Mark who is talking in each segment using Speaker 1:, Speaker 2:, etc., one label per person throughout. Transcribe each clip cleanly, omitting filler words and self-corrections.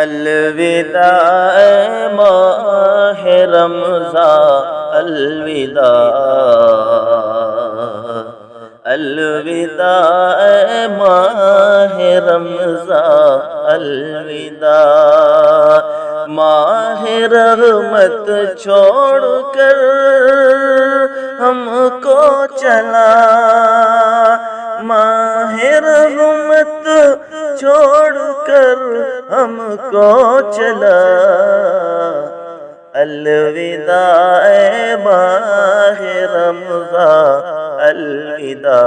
Speaker 1: الوداع ماہ رمضان، الوداع الوداع ماہ رمضان، الوداع ماہ رحمت چھوڑ کر ہم کو چلا، ماہ رحمت چھوڑ کر ہم کو چلا، الوداع ماہ رمضان، الوداع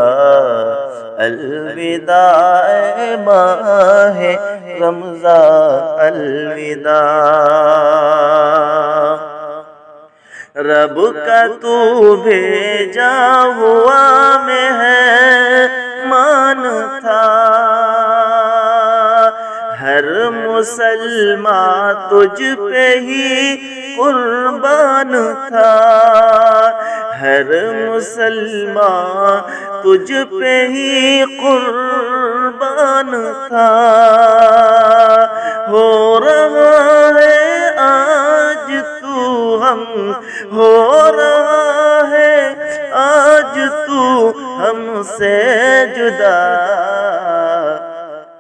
Speaker 1: الوداع ماہ رمضان، الوداع رب کا تو بھیجا ہوا مہمان تھا، ہر مسلمان تجھ پہ ہی قربان تھا، ہر مسلمان تجھ پہ ہی قربان تھا، ہو رہا ہے آج تو ہم، ہو رہا ہے آج تو ہم سے جدا،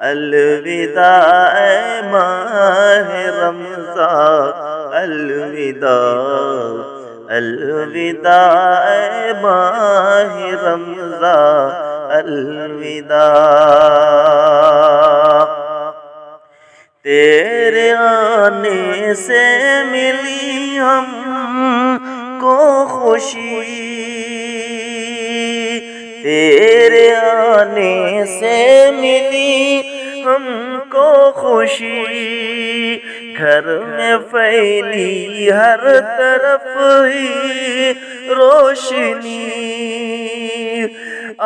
Speaker 1: الوداع ماہ رمضان، الوداع الوداع ماہ رمضان، الوداع تیرے آنے سے ملی ہم کو خوشی، تیرے آنے سے ملی ہم کو خوشی، گھر میں پھیلی ہر طرف ہی روشنی،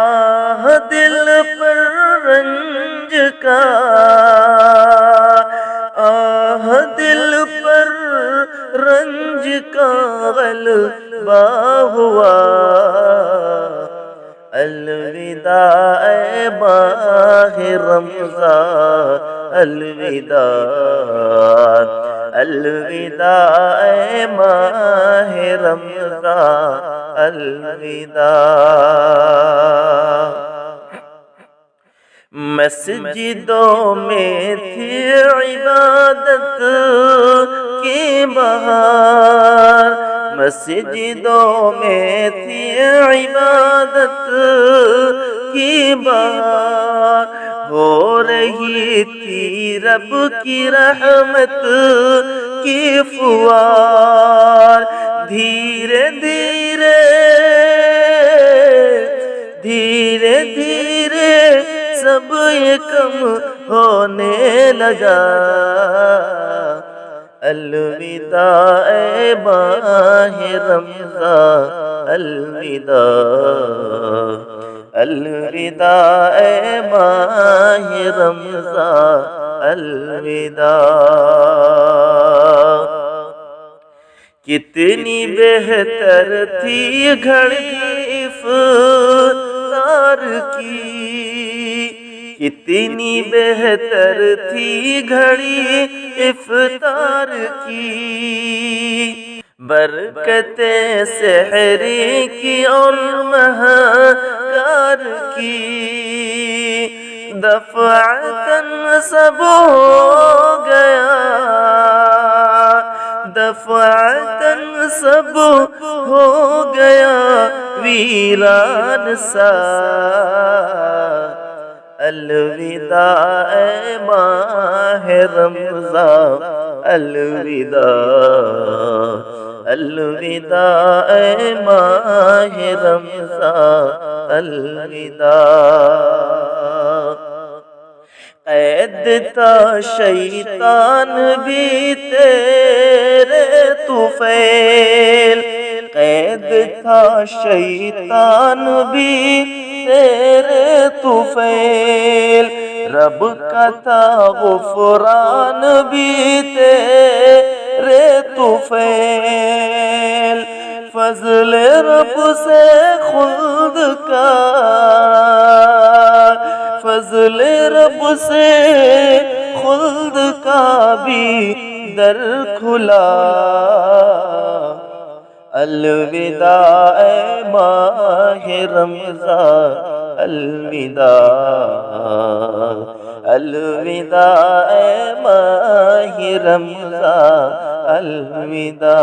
Speaker 1: آہ دل پر رنج کا، آہ دل پر رنج کا غلبہ ہوا، الوداع ماہ رمضان، الوداع الوداع ماہ رمضان، الوداع مسجدوں میں تھی عبادت کی بہار، مسجدوں میں تھی عبادت کی بہار، ہو رہی تھی رب کی رحمت کی فوار، دھیرے دھیرے دھیرے دھیرے سب یہ کم ہونے لگا، الوداع ماہ رمضان، الوداع الوداع ماہ رمضان، الوداع کتنی بہتر تھی گھڑی افطار کی، کتنی بہتر تھی گھڑی افطار کی، برکتیں سحری کی اور مہکار کی، دفعتاً سب ہو گیا، دفعتاً سب ہو گیا ویران سا، الوداع ماہ رمضان، الوداع الوداع ماہ رمضان، الوداع قید تھا شیطان بھی تیرے طفیل، قید تھا شیطان بھی تیرے طفیل، رب کا تھا غفران بھی تیرے طفیل، فضل رب سے خلد کا، فضل رب سے خلد کا بھی در کھلا، الوداع اے ماہ رمضان، الوداع، الوداع اے ماہ رمضان، الوداع۔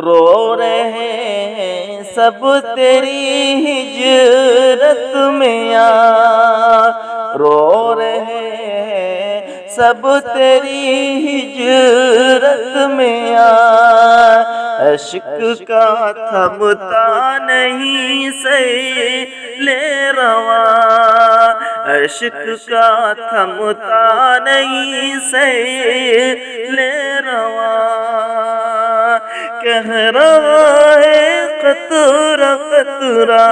Speaker 1: رو رہے ہیں سب تیری ہجرت میں یار، رو رہے ہیں سب تیری ہجرت میں یار، عشق کا تھمتا نہیں سیل رواں، عشق کا تھمتا نہیں سیل رواں، کہہ رہا ہے قطرہ قطرہ،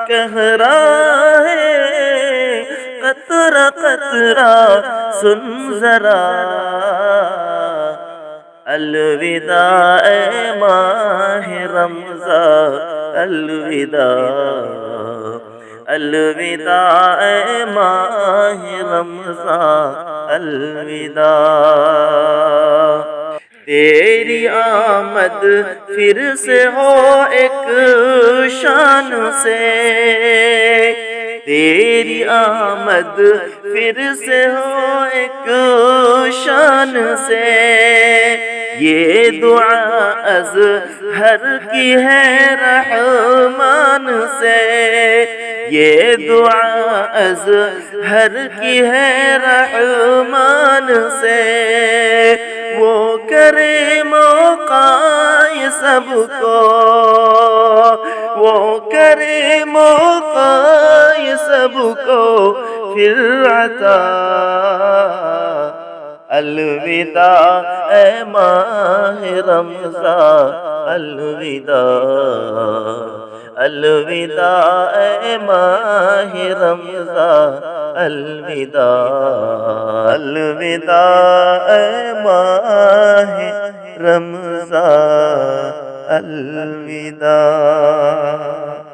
Speaker 1: کہہ رہا ہے قطرہ قطرہ، سن ذرا، الوداع اے ماہ رمضان، الوداع، الوداع اے ماہ رمضان، الوداع۔ تیری آمد پھر سے ہو ایک شان سے، تیری آمد پھر سے ہو ایک شان سے، یہ دعا ازہر کی ہے رحمان سے، یہ دعا ازہر کی ہے رحمان سے، وہ کرے موقع سب کو، وہ کرے موقع سب کو پھر عطا، الوداع اے ماہ رمضان، الوداع، الوداع اے ماہ رمضان، الوداع، الوداع اے ماہ رمضان، الوداع۔